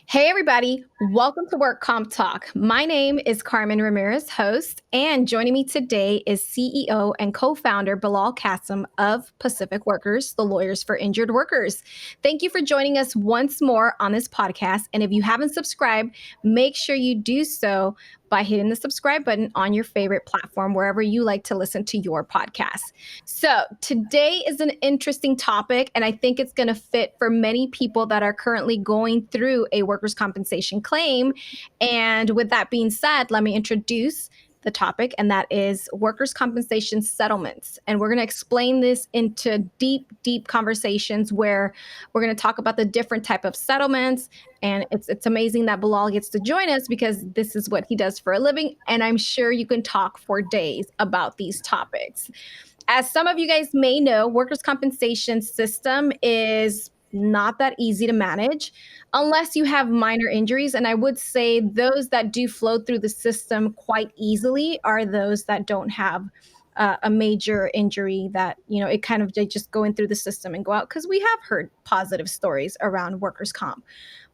Hey, everybody. Welcome to Work Comp Talk. My name is Carmen Ramirez, host, and joining me today is CEO and co founder Bilal Kassem of Pacific Workers, the Lawyers for Injured Workers. Thank you for joining us once more on this podcast. And if you haven't subscribed, make sure you do so by hitting the subscribe button on your favorite platform, wherever you like to listen to your podcast. So today is an interesting topic, and I think it's going to fit for many people that are currently going through a workers' compensation claim. And with that being said, let me introduce the topic, and that is workers' compensation settlements. And we're going to explain this into deep conversations where we're going to talk about the different type of settlements. And it's amazing that Bilal gets to join us because this is what he does for a living. And I'm sure you can talk for days about these topics. As some of you guys may know, workers' compensation system is not that easy to manage unless you have minor injuries. And I would say those that do flow through the system quite easily are those that don't have a major injury that, it kind of they just go in through the system and go out, because we have heard positive stories around workers' comp.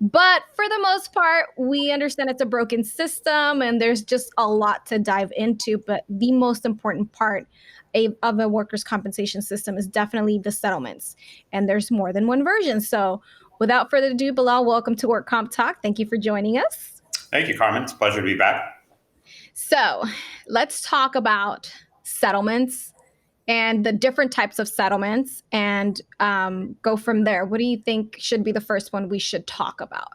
But for the most part, we understand it's a broken system and there's just a lot to dive into. But the most important part of a workers' compensation system is definitely the settlements. And there's more than one version. So without further ado, Bilal, welcome to Work Comp Talk. Thank you for joining us. Thank you, Carmen. It's a pleasure to be back. So let's talk about settlements and the different types of settlements and go from there. What do you think should be the first one we should talk about?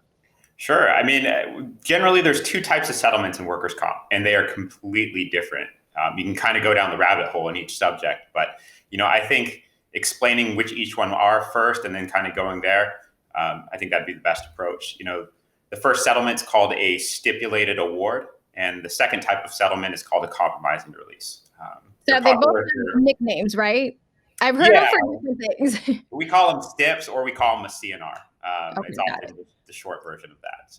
Sure. I mean, generally, there's two types of settlements in workers' comp, and they are completely different. You can kind of go down the rabbit hole in each subject, but I think explaining which each one are first, and then kind of going there, I think that'd be the best approach. The first settlement is called a stipulated award, and the second type of settlement is called a compromising release. So they both have nicknames, right? I've heard them for different things. We call them STIPs, or we call them a CNR. Okay, it's often the short version of that.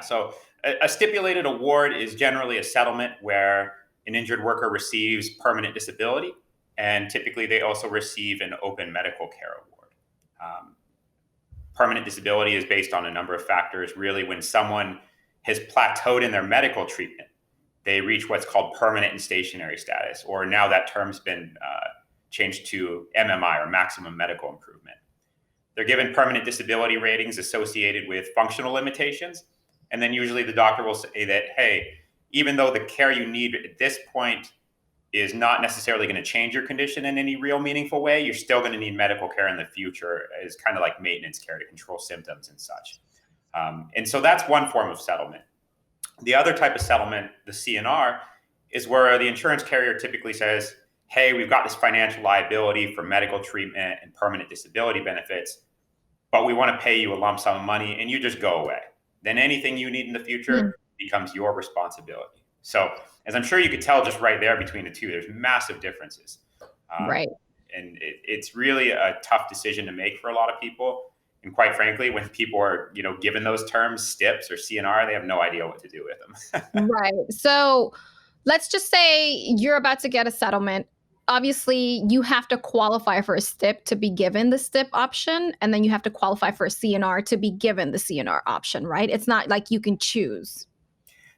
So a stipulated award is generally a settlement where an injured worker receives permanent disability, and typically they also receive an open medical care award. Permanent disability is based on a number of factors. Really, when someone has plateaued in their medical treatment, they reach what's called permanent and stationary status, or now that term's been changed to MMI, or maximum medical improvement. They're given permanent disability ratings associated with functional limitations. And then usually the doctor will say that, hey, even though the care you need at this point is not necessarily going to change your condition in any real meaningful way, you're still going to need medical care in the future as kind of like maintenance care to control symptoms and such. And so that's one form of settlement. The other type of settlement, the CNR, is where the insurance carrier typically says, hey, we've got this financial liability for medical treatment and permanent disability benefits, but we want to pay you a lump sum of money and you just go away. Then anything you need in the future becomes your responsibility. So as I'm sure you could tell just right there between the two, there's massive differences. Right. And it's really a tough decision to make for a lot of people. And quite frankly, when people are, given those terms, STIPs or CNR, they have no idea what to do with them. Right. So let's just say you're about to get a settlement. Obviously, you have to qualify for a STIP to be given the STIP option, and then you have to qualify for a CNR to be given the CNR option, right? It's not like you can choose.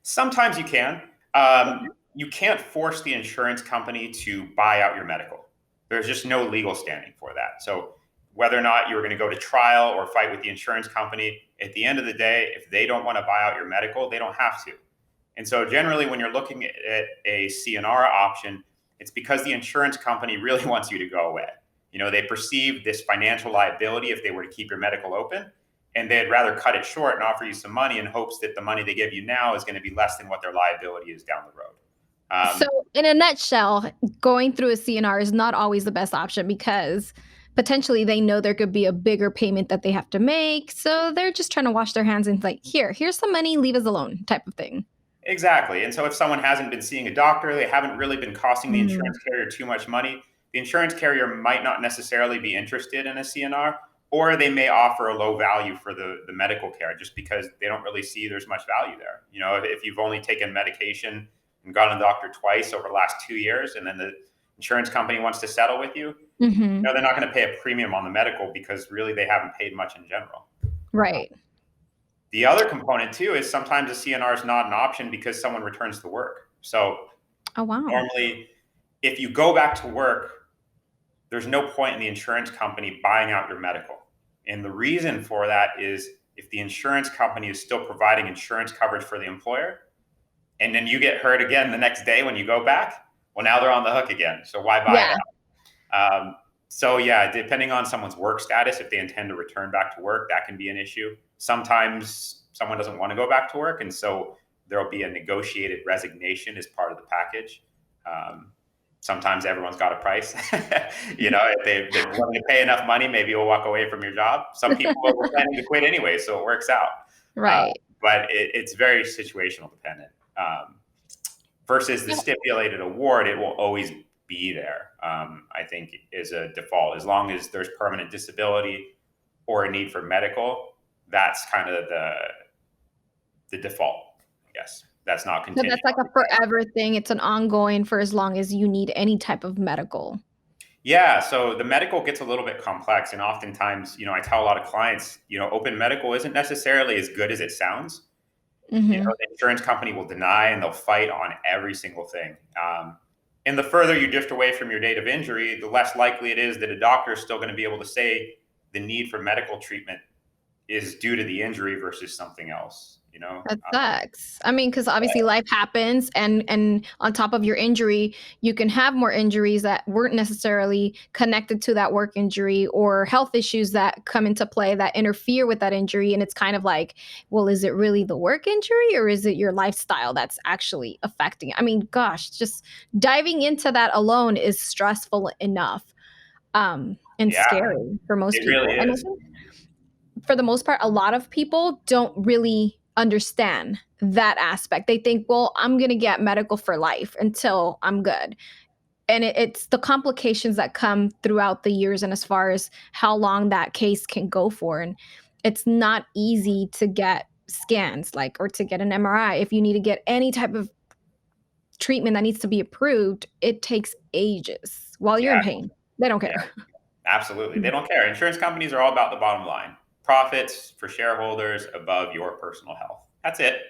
Sometimes you can. You can't force the insurance company to buy out your medical. There's just no legal standing for that. So whether or not you're going to go to trial or fight with the insurance company, at the end of the day, if they don't want to buy out your medical, they don't have to. And so generally when you're looking at a CNR option, it's because the insurance company really wants you to go away. They perceive this financial liability if they were to keep your medical open, and they'd rather cut it short and offer you some money in hopes that the money they give you now is going to be less than what their liability is down the road. So in a nutshell, going through a CNR is not always the best option because potentially they know there could be a bigger payment that they have to make. So they're just trying to wash their hands and like, here's some money, leave us alone type of thing. Exactly. And so if someone hasn't been seeing a doctor, they haven't really been costing the insurance carrier too much money, the insurance carrier might not necessarily be interested in a CNR, or they may offer a low value for the medical care just because they don't really see there's much value there. If you've only taken medication and gone to the doctor twice over the last 2 years, and then the insurance company wants to settle with you, they're not going to pay a premium on the medical because really they haven't paid much in general. Right. The other component too is sometimes a CNR is not an option because someone returns to work. So Oh, wow. normally, if you go back to work, there's no point in the insurance company buying out your medical. And the reason for that is if the insurance company is still providing insurance coverage for the employer, and then you get hurt again the next day when you go back, well, now they're on the hook again. So why buy it Yeah. out? So yeah, depending on someone's work status, if they intend to return back to work, that can be an issue. Sometimes someone doesn't want to go back to work, and so there'll be a negotiated resignation as part of the package. Um, Sometimes everyone's got a price. If they're willing to pay enough money, maybe you'll walk away from your job. Some people are planning to quit anyway, so it works out. Uh, Right. but it's very situational dependent. Versus the stipulated award, it will always be there. I think is a default as long as there's permanent disability or a need for medical. That's kind of the default. Yes, that's not So contingent. that's like a forever thing. It's an ongoing for as long as you need any type of medical. Yeah, so the medical gets a little bit complex, and oftentimes, I tell a lot of clients, open medical isn't necessarily as good as it sounds. Mhm. The insurance company will deny and they'll fight on every single thing. And the further you drift away from your date of injury, the less likely it is that a doctor is still going to be able to say the need for medical treatment is due to the injury versus something else. That sucks. I mean, because obviously life happens, and on top of your injury, you can have more injuries that weren't necessarily connected to that work injury, or health issues that come into play that interfere with that injury, and it's kind of like, well, is it really the work injury, or is it your lifestyle that's actually affecting it? I mean, gosh, just diving into that alone is stressful enough, and Yeah, scary for most it really people. And I is. think for the most part, a lot of people don't really understand that aspect. They think, well, I'm going to get medical for life until I'm good. And it's the complications that come throughout the years, and as far as how long that case can go for. And it's not easy to get scans, like, or to get an MRI. If you need to get any type of treatment that needs to be approved, it takes ages while you're in Yeah, pain. They don't yeah, care. absolutely. They don't care. Insurance companies are all about the bottom line, profits for shareholders above your personal health. That's it.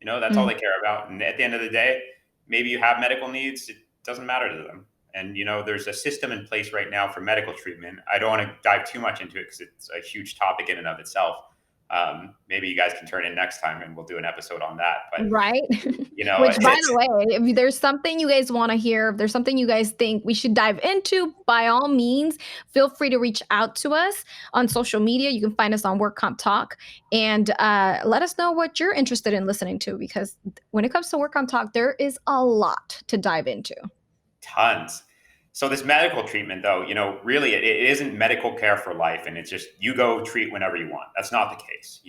That's all Mm. they care about. And at the end of the day, maybe you have medical needs, it doesn't matter to them. And there's a system in place right now for medical treatment. I don't want to dive too much into it because it's a huge topic in and of itself. Maybe you guys can turn in next time and we'll do an episode on that. But Right? Which, by it's the way, if there's something you guys wanna hear, if there's something you guys think we should dive into, by all means, feel free to reach out to us on social media. You can find us on Work Comp Talk, and, let us know what you're interested in listening to, because when it comes to Work Comp Talk, there is a lot to dive into. tons. So this medical treatment, though, really it isn't medical care for life, and it's just you go treat whenever you want. That's not the case.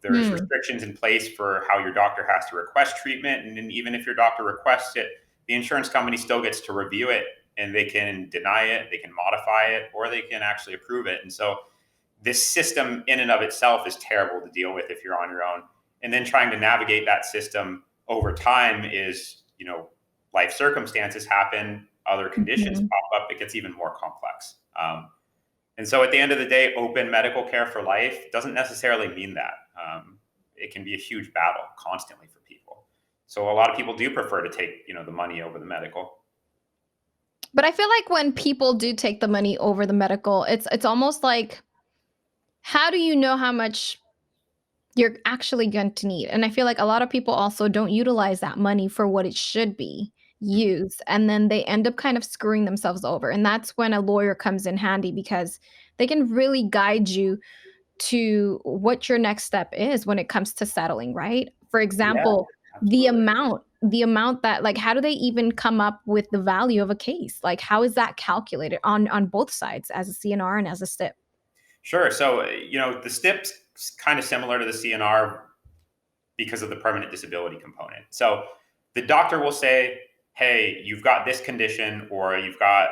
There's Hmm. restrictions in place for how your doctor has to request treatment, and then even if your doctor requests it, the insurance company still gets to review it, and they can deny it, they can modify it, or they can actually approve it. And so this system in and of itself is terrible to deal with if you're on your own. And then trying to navigate that system over time is, life circumstances happen, other conditions Mhm. pop up, it gets even more complex. And so at the end of the day, open medical care for life doesn't necessarily mean that. It can be a huge battle constantly for people. So a lot of people do prefer to take, the money over the medical. But I feel like when people do take the money over the medical, it's almost like, how do you know how much you're actually going to need? And I feel like a lot of people also don't utilize that money for what it should be used. And then they end up kind of screwing themselves over. And that's when a lawyer comes in handy, because they can really guide you to what your next step is when it comes to settling, right? For Yeah, example, absolutely. the amount that, like, how do they even come up with the value of a case? Like, how is that calculated on both sides, as a CNR and as a STIP? Sure. So, the STIP's kind of similar to the CNR because of the permanent disability component. So the doctor will say, hey, you've got this condition, or you've got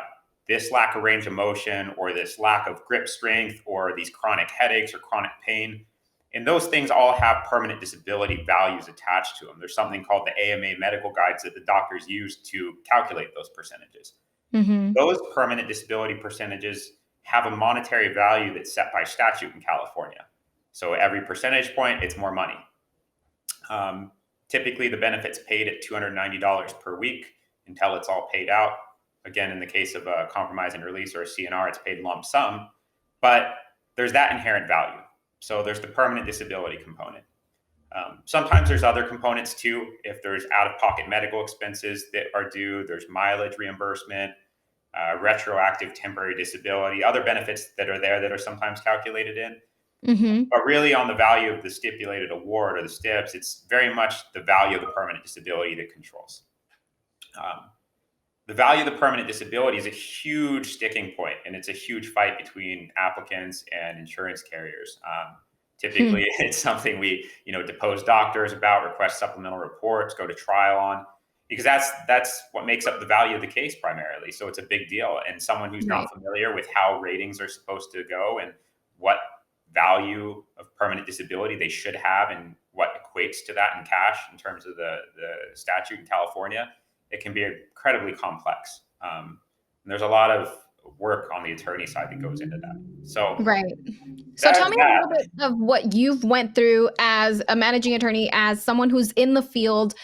this lack of range of motion, or this lack of grip strength, or these chronic headaches or chronic pain. And those things all have permanent disability values attached to them. There's something called the AMA medical guides that the doctors use to calculate those percentages. Mhm. Those permanent disability percentages have a monetary value that's set by statute in California. So every percentage point, it's more money. Um, Typically, the benefit's paid at $290 per week until it's all paid out. Again, in the case of a compromise and release or a CNR, it's paid lump sum, but there's that inherent value. So there's the permanent disability component. Sometimes there's other components too. If there's out-of-pocket medical expenses that are due, there's mileage reimbursement, retroactive temporary disability, other benefits that are there that are sometimes calculated in. Hmm. But really, on the value of the stipulated award or the STIPs, it's very much the value of the permanent disability that controls. Um, the value of the permanent disability is a huge sticking point, and it's a huge fight between applicants and insurance carriers. Typically, it's something we, depose doctors about, request supplemental reports, go to trial on, because that's what makes up the value of the case primarily. So it's a big deal, and someone who's Right. not familiar with how ratings are supposed to go and what value of permanent disability they should have and what equates to that in cash in terms of the statute in California, it can be incredibly complex. And there's a lot of work on the attorney side that goes into that. So Right. So tell that's me a that. little bit of what you've went through as a managing attorney, as someone who's in the field,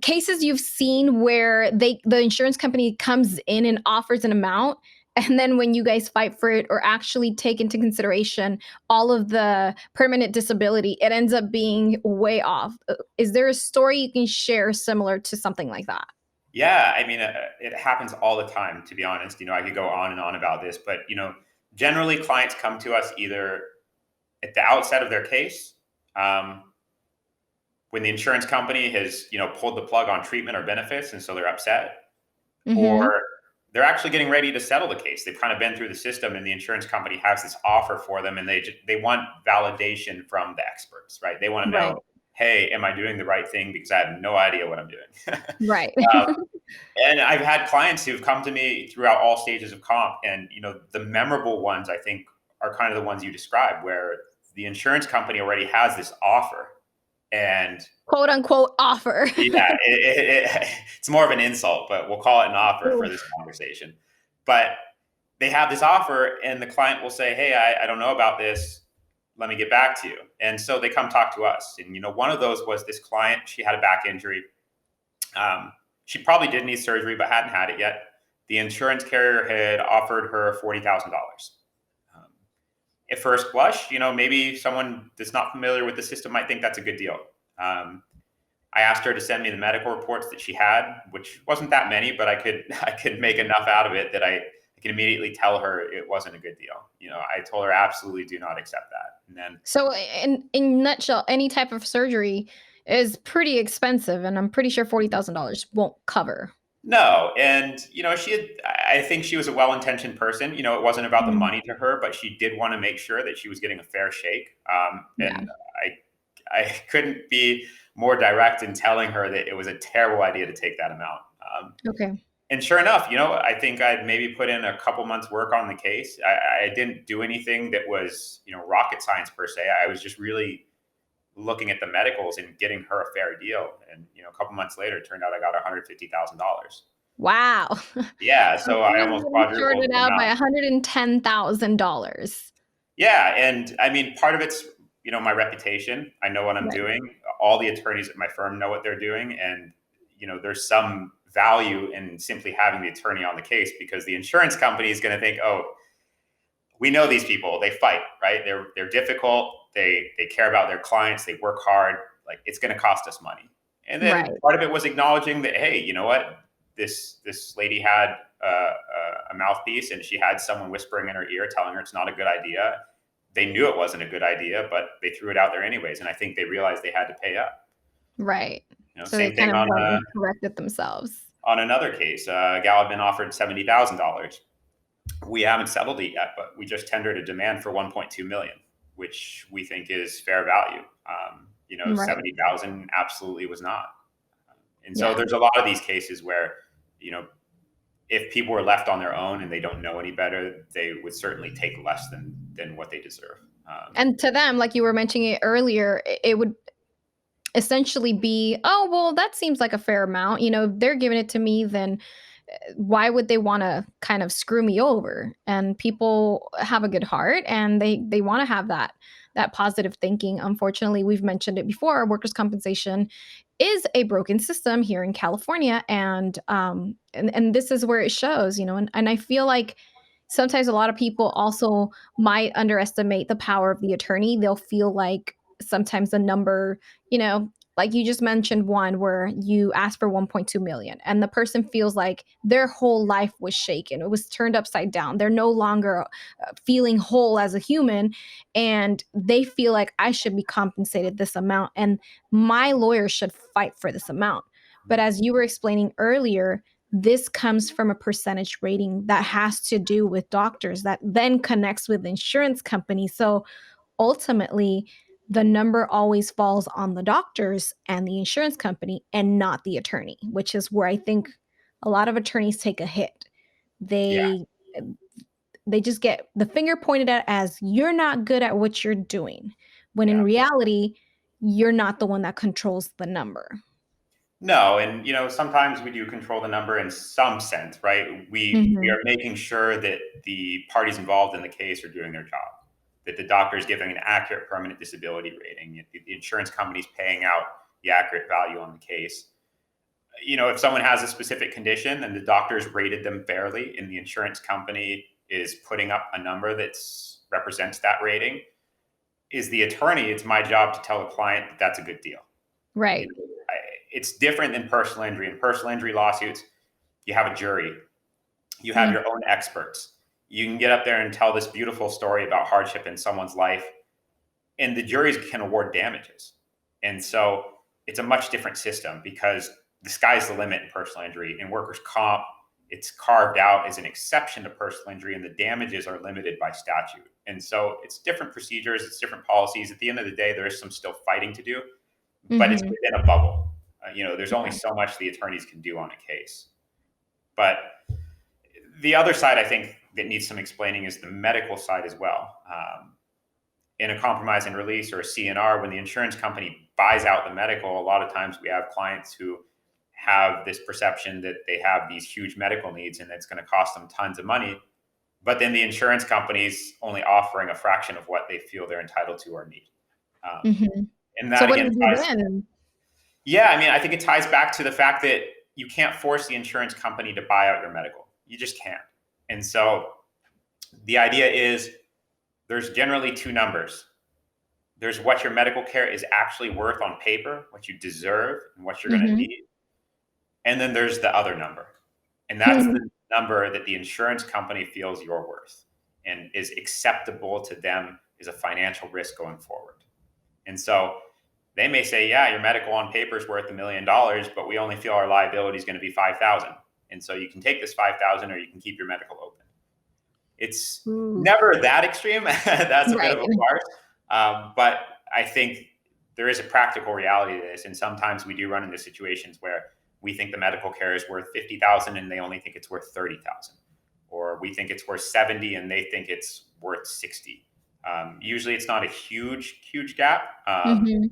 cases you've seen where the insurance company comes in and offers an amount, and then when you guys fight for it or actually take into consideration all of the permanent disability, it ends up being way off. Is there a story you can share similar to something like that? Yeah, I mean, it happens all the time, to be honest. I could go on and on about this, but, generally clients come to us either at the outset of their case, um, when the insurance company has, pulled the plug on treatment or benefits, and so they're upset, or Mhm. they're actually getting ready to settle the case. They've kind of been through the system, and the insurance company has this offer for them, and they want validation from the experts, right? They want to know, Right. hey, am I doing the right thing? Because I have no idea what I'm doing. Right. um, and I've had clients who've come to me throughout all stages of comp, and the memorable ones I think are kind of the ones you described, where the insurance company already has this offer, and Quote unquote offer. yeah, it's more of an insult, but we'll call it an offer for this Oof. conversation. But they have this offer, and the client will say, "Hey, I don't know about this. Let me get back to you." And so they come talk to us. And one of those was this client. She had a back injury. She probably did need surgery, but hadn't had it yet. The insurance carrier had offered her $40,000. Um, at first blush, maybe someone that's not familiar with the system might think that's a good deal. I asked her to send me the medical reports that she had, which wasn't that many, but I could I could make enough out of it that I could immediately tell her it wasn't a good deal. I told her absolutely do not accept that. And then So in nutshell, any type of surgery is pretty expensive, and I'm pretty sure $40,000 won't cover. no, and I think she was a well-intentioned person. It wasn't about the Mhm. money to her, but she did want to make sure that she was getting a fair shake. Yeah. And I couldn't be more direct in telling her that it was a terrible idea to take that amount. Okay. And sure enough, I think I'd maybe put in a couple months work on the case. I didn't do anything that was, rocket science per se. I was just really looking at the medicals and getting her a fair deal. And, a couple months later, it turned out I got $150,000. Wow. Yeah. So So I someone's almost getting quadrupled shorted the out by amount. $110,000. Yeah. And I mean, part of it's, my reputation. I know what I'm Right. doing. All the attorneys at my firm know what they're doing. And, there's some value in simply having the attorney on the case, because the insurance company is going to think, oh, we know these people. They fight, right? They're difficult. They care about their clients. They work hard. Like, it's going to cost us money. And then Right. part of it was acknowledging that, hey, you know what? This lady had a mouthpiece, and she had someone whispering in her ear telling her it's not a good idea. They knew it wasn't a good idea, but they threw it out there anyways. And I think they realized they had to pay up. Right. So they Same kind thing of went and corrected themselves. on another case. A gal had been offered $70,000. We haven't settled it yet, but we just tendered a demand for 1.2 million, which we think is fair value. Right. 70,000 absolutely was not. And so Yeah. there's a lot of these cases where, you know, if people were left on their own and they don't know any better, they would certainly take less than what they deserve. And to them, like you were mentioning it earlier, it would essentially be, oh, well, that seems like a fair amount. They're giving it to me, then why would they want to kind of screw me over? And people have a good heart, and they want to have that positive thinking. Unfortunately, we've mentioned it before, workers' compensation is a broken system here in California, and this is where it shows, and I feel like sometimes a lot of people also might underestimate the power of the attorney. They'll feel like sometimes the number, like you just mentioned one where you asked for 1.2 million and the person feels like their whole life was shaken. It was turned upside down. They're no longer feeling whole as a human, and they feel like I should be compensated this amount and my lawyer should fight for this amount. But as you were explaining earlier, this comes from a percentage rating that has to do with doctors that then connects with insurance companies. So ultimately, the number always falls on the doctors and the insurance company and not the attorney, which is where I think a lot of attorneys take a hit. Yeah. They just get the finger pointed at as you're not good at what you're doing, when in Yeah. reality, you're not the one that controls the number. No, and sometimes we do control the number in some sense, right? We Mhm. are making sure that the parties involved in the case are doing their job, that the doctor is giving an accurate permanent disability rating, the insurance company's paying out the accurate value on the case. If someone has a specific condition and the doctor's rated them fairly, and the insurance company is putting up a number that represents that rating, is the attorney, it's my job to tell the client that that's a good deal. You Right. know, it's different than personal injury. In personal injury lawsuits, you have a jury, you have Mm. your own experts. You can get up there and tell this beautiful story about hardship in someone's life, and the juries can award damages. And so it's a much different system because the sky's the limit in personal injury. In workers' comp, it's carved out as an exception to personal injury, and the damages are limited by statute. And so it's different procedures, it's different policies. At the end of the day, there is some still fighting to do, but it's Mhm. within a bubble. There's only Yeah. so much the attorneys can do on a case. But the other side, I think, that needs some explaining is the medical side as well. In a compromise and release or a CNR, when the insurance company buys out the medical, a lot of times we have clients who have this perception that they have these huge medical needs and it's going to cost them tons of money. But then the insurance company's only offering a fraction of what they feel they're entitled to or need. Um, Mhm. and So that what do again you do ties, then? yeah, I mean, I think it ties back to the fact that you can't force the insurance company to buy out your medical. You just can't. And so the idea is there's generally two numbers. There's what your medical care is actually worth on paper, what you deserve, and what you're going to Mhm. need. And then there's the other number. And that's the number that the insurance company feels you're worth and is acceptable to them as a financial risk going forward. And so they may say, yeah, your medical on paper is worth $1 million, but we only feel our liability is going to be 5,000. And so you can take this 5,000 or you can keep your medical open. It's Ooh, never that extreme. That's a bit right. of a farce. But I think there is a practical reality to this. And sometimes we do run into situations where we think the medical care is worth 50,000 and they only think it's worth 30,000. Or we think it's worth 70 and they think it's worth 60. Usually it's not a huge gap. Mhm.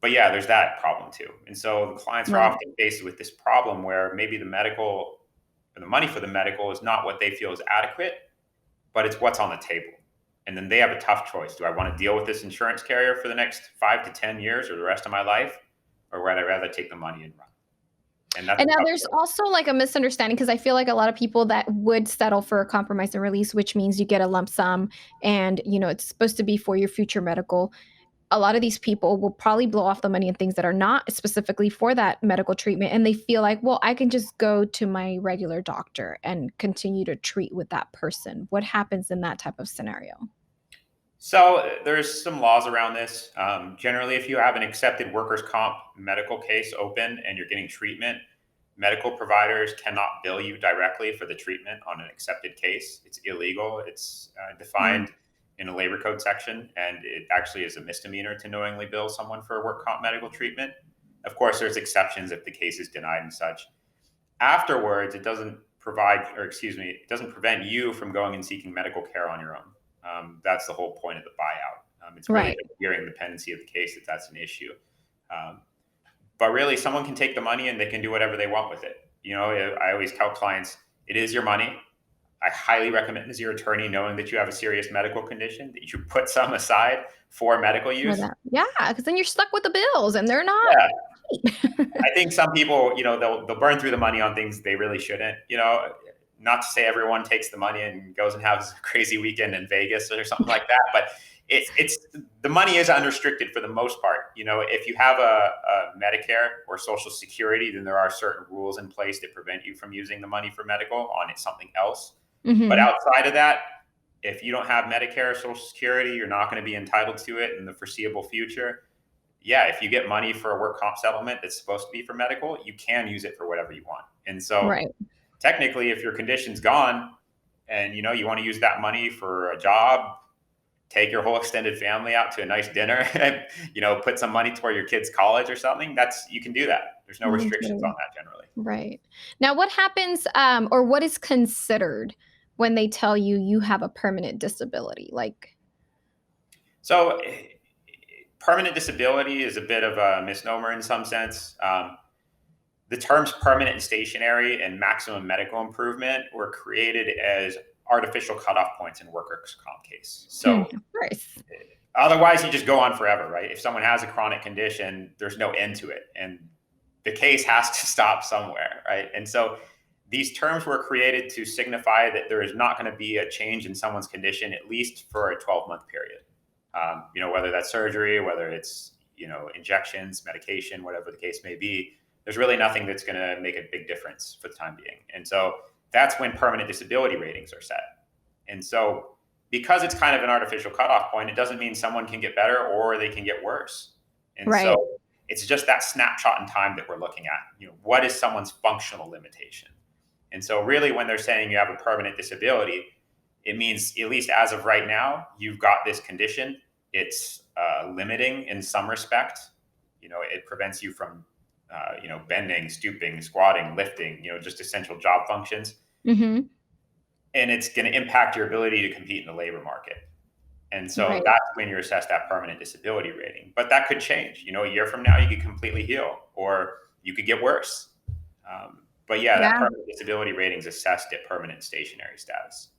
But yeah, there's that problem too. And so the clients are Right. often faced with this problem where maybe the medical or the money for the medical is not what they feel is adequate, but it's what's on the table. And then they have a tough choice. Do I want to deal with this insurance carrier for the next 5 to 10 years or the rest of my life? Or would I rather take the money and run? And that's And a now tough there's choice. also like a misunderstanding because I feel like a lot of people that would settle for a compromise and release, which means you get a lump sum and it's supposed to be for your future medical. A lot of these people will probably blow off the money in things that are not specifically for that medical treatment. And they feel like, well, I can just go to my regular doctor and continue to treat with that person. What happens in that type of scenario? So there's some laws around this. Generally, if you have an accepted workers' comp medical case open and you're getting treatment, medical providers cannot bill you directly for the treatment on an accepted case. It's illegal. It's Mm. defined in a labor code section, and it actually is a misdemeanor to knowingly bill someone for work comp medical treatment. Of course, there's exceptions if the case is denied and such. Afterwards, it doesn't provide, or excuse me, it doesn't prevent you from going and seeking medical care on your own. That's the whole point of the buyout. It's really Right. just during the pendency of the case that that's an issue. Um, but really, someone can take the money and they can do whatever they want with it. I always tell clients, it is your money. I highly recommend as your attorney, knowing that you have a serious medical condition, that you should put some aside for medical For use. that. Yeah, because then you're stuck with the bills and they're not Yeah, cheap. I think some people, they'll burn through the money on things they really shouldn't. Not to say everyone takes the money and goes and has a crazy weekend in Vegas or something like that, but it's the money is unrestricted for the most part. If you have a Medicare or Social Security, then there are certain rules in place that prevent you from using the money for medical on something else. But Hmm. outside of that, if you don't have Medicare or Social Security, you're not going to be entitled to it in the foreseeable future. Yeah, if you get money for a work comp settlement that's supposed to be for medical, you can use it for whatever you want. And so Right. technically, if your condition's gone and you want to use that money for a job, take your whole extended family out to a nice dinner, and put some money toward your kids' college or something, you can do that. There's no You can restrictions on totally. that generally. Right. Now, what happens, or what is considered when they tell you you have a permanent disability? Like, So permanent disability is a bit of a misnomer in some sense. The terms permanent and stationary and maximum medical improvement were created as artificial cutoff points in workers' comp case. So of course. otherwise, you just go on forever, right? If someone has a chronic condition, there's no end to it, and the case has to stop somewhere, right? And so these terms were created to signify that there is not going to be a change in someone's condition, at least for a 12-month period. Whether that's surgery, whether it's injections, medication, whatever the case may be, there's really nothing that's going to make a big difference for the time being. And so that's when permanent disability ratings are set. And so because it's kind of an artificial cutoff point, it doesn't mean someone can get better or they can get worse. And so Right. it's just that snapshot in time that we're looking at. What is someone's functional limitation? And so really when they're saying you have a permanent disability, it means at least as of right now, you've got this condition. It's limiting in some respect. It prevents you from, bending, stooping, squatting, lifting, just essential job functions. Hmm. And it's going to impact your ability to compete in the labor market. And so Right. that's when you assess that permanent disability rating. But that could change. A year from now, you could completely heal or you could get worse. But yeah, that Yeah. permanent disability rating is assessed at permanent stationary status.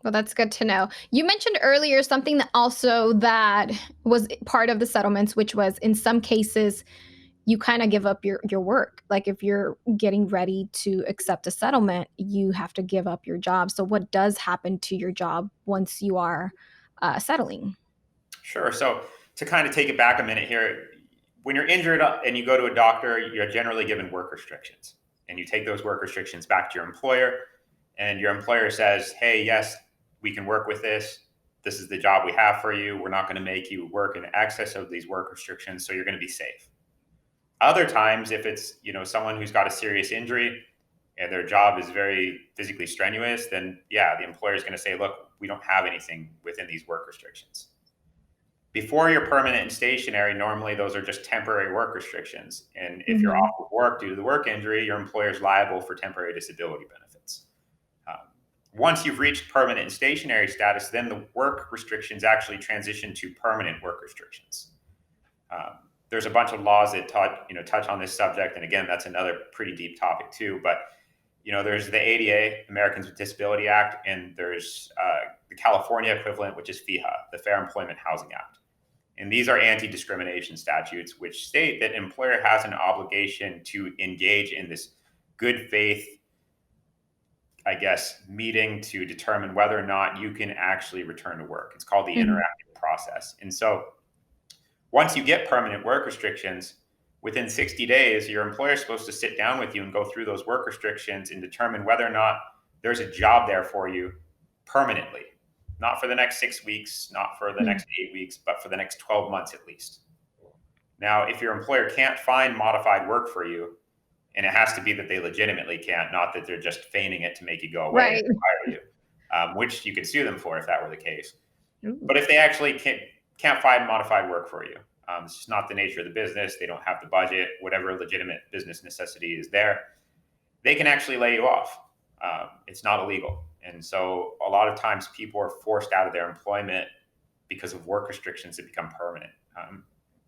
Well, that's good to know. You mentioned earlier something that also that was part of the settlements, which was in some cases you kind of give up your work. Like if you're getting ready to accept a settlement, you have to give up your job. So what does happen to your job once you are settling? Sure. So to kind of take it back a minute here, when you're injured and you go to a doctor, you're generally given work restrictions. And you take those work restrictions back to your employer, and your employer says, hey, yes, we can work with this. This is the job we have for you. We're not going to make you work in excess of these work restrictions, so you're going to be safe. Other times, if it's someone who's got a serious injury and their job is very physically strenuous, then yeah, the employer is going to say, look, we don't have anything within these work restrictions. Before you're permanent and stationary, normally those are just temporary work restrictions. And if you're Hmm. off of work due to the work injury, your employer is liable for temporary disability benefits. Um, Once you've reached permanent and stationary status, then the work restrictions actually transition to permanent work restrictions. There's a bunch of laws that touch on this subject, and again, that's another pretty deep topic too. But there's the ADA, Americans with Disability Act, and there's the California equivalent, which is FEHA, the Fair Employment Housing Act. And these are anti-discrimination statutes, which state that an employer has an obligation to engage in this good faith, I guess, meeting to determine whether or not you can actually return to work. It's called the Hmm. interactive process. And so once you get permanent work restrictions, within 60 days, your employer is supposed to sit down with you and go through those work restrictions and determine whether or not there's a job there for you permanently. Not for the next 6 weeks, not for the next 8 weeks, but for the next 12 months at least. Now, if your employer can't find modified work for you, and it has to be that they legitimately can't, not that they're just feigning it to make you go away and Right. fire you, which you could sue them for if that were the case. Ooh. But if they actually can't find modified work for you, it's just not the nature of the business. They don't have the budget, whatever legitimate business necessity is there, they can actually lay you off. It's not illegal. And so a lot of times people are forced out of their employment because of work restrictions that become permanent.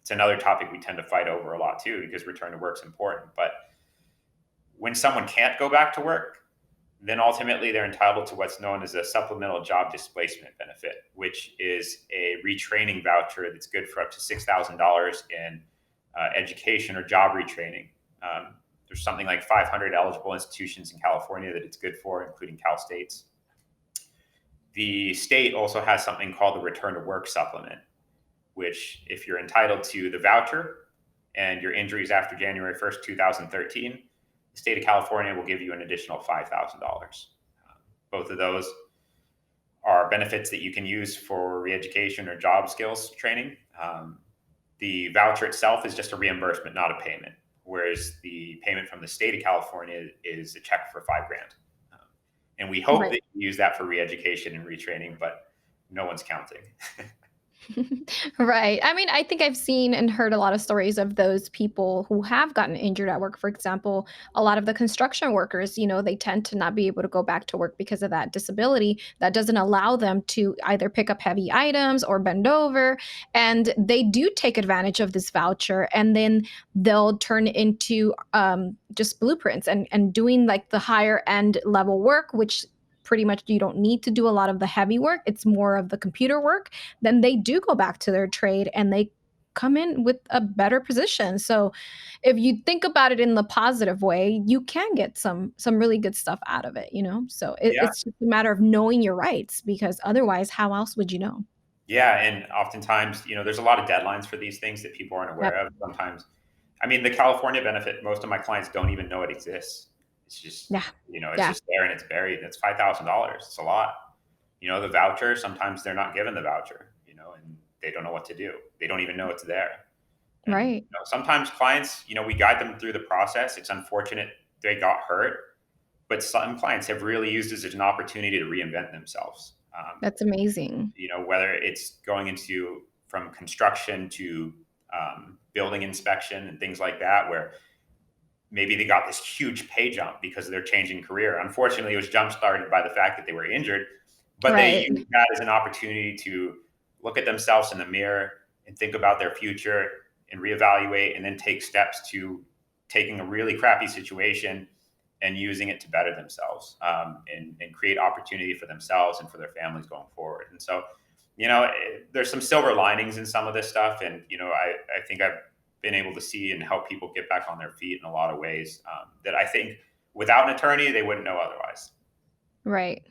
It's another topic we tend to fight over a lot too, because return to work is important. But when someone can't go back to work, then ultimately they're entitled to what's known as a supplemental job displacement benefit, which is a retraining voucher that's good for up to $6,000 in education or job retraining. There's something like 500 eligible institutions in California that it's good for, including Cal State's. The state also has something called the return to work supplement, which if you're entitled to the voucher and your injuries after January 1st, 2013, the state of California will give you an additional $5,000. Both of those are benefits that you can use for re-education or job skills training. The voucher itself is just a reimbursement, not a payment, whereas the payment from the state of California is a check for $5,000. And we hope Right. that you use that for re-education and retraining, but no one's counting. Right. I mean, I think I've seen and heard a lot of stories of those people who have gotten injured at work. For example, a lot of the construction workers, they tend to not be able to go back to work because of that disability that doesn't allow them to either pick up heavy items or bend over. And they do take advantage of this voucher, and then they'll turn into just blueprints and doing like the higher end level work, which pretty much you don't need to do a lot of the heavy work. It's more of the computer work. Then they do go back to their trade and they come in with a better position. So if you think about it in the positive way, you can get some really good stuff out of it. So Yeah. it's just a matter of knowing your rights, because otherwise, how else would you know? Yeah. And oftentimes, there's a lot of deadlines for these things that people aren't aware Yep. of. Sometimes, I mean, the California benefit, most of my clients don't even know it exists. It's just, Yeah. it's Yeah. just there and it's buried. And it's $5,000. It's a lot. The voucher, sometimes they're not given the voucher, and they don't know what to do. They don't even know it's there. And Right. sometimes clients, we guide them through the process. It's unfortunate they got hurt, but some clients have really used it as an opportunity to reinvent themselves. That's amazing. Whether it's going into from construction to building inspection and things like that, where maybe they got this huge pay jump because of their changing career. Unfortunately, it was jump started by the fact that they were injured, but they Right. used that as an opportunity to look at themselves in the mirror and think about their future and reevaluate, and then take steps to taking a really crappy situation and using it to better themselves, and create opportunity for themselves and for their families going forward. And so, there's some silver linings in some of this stuff. And, I think I've been able to see and help people get back on their feet in a lot of ways, that I think without an attorney, they wouldn't know otherwise. Right.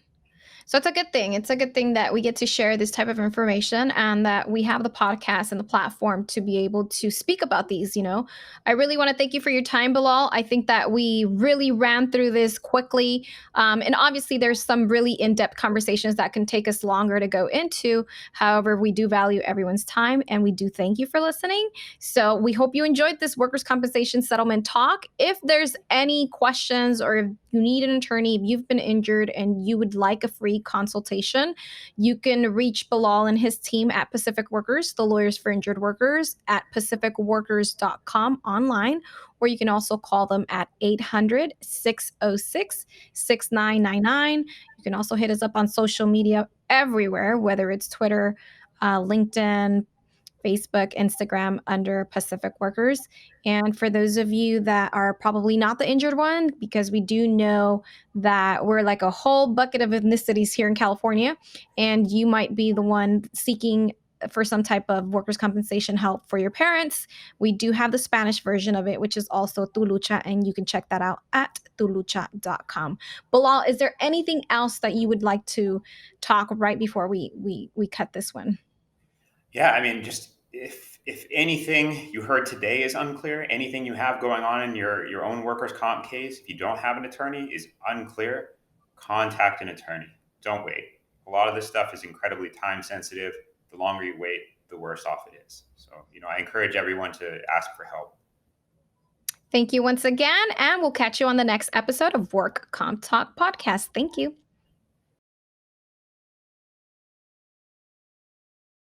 So it's a good thing. It's a good thing that we get to share this type of information and that we have the podcast and the platform to be able to speak about these. I really want to thank you for your time, Bilal. I think that we really ran through this quickly. And obviously, there's some really in depth conversations that can take us longer to go into. However, we do value everyone's time and we do thank you for listening. So we hope you enjoyed this workers' compensation settlement talk. If there's any questions or if you need an attorney, if you've been injured and you would like a free consultation, you can reach Bilal and his team at Pacific Workers, the lawyers for injured workers, at pacificworkers.com online, or you can also call them at 800-606-6999. You can also hit us up on social media everywhere, whether it's Twitter, LinkedIn, Facebook, Instagram under Pacific Workers. And for those of you that are probably not the injured one, because we do know that we're like a whole bucket of ethnicities here in California, and you might be the one seeking for some type of workers' compensation help for your parents, we do have the Spanish version of it, which is also Tu Lucha, and you can check that out at tulucha.com. Bilal, is there anything else that you would like to talk right before we cut this one? Yeah, I mean, just if anything you heard today is unclear, anything you have going on in your own workers' comp case, if you don't have an attorney, is unclear, contact an attorney. Don't wait. A lot of this stuff is incredibly time sensitive. The longer you wait, the worse off it is. So, I encourage everyone to ask for help. Thank you once again, and we'll catch you on the next episode of Work Comp Talk Podcast. Thank you.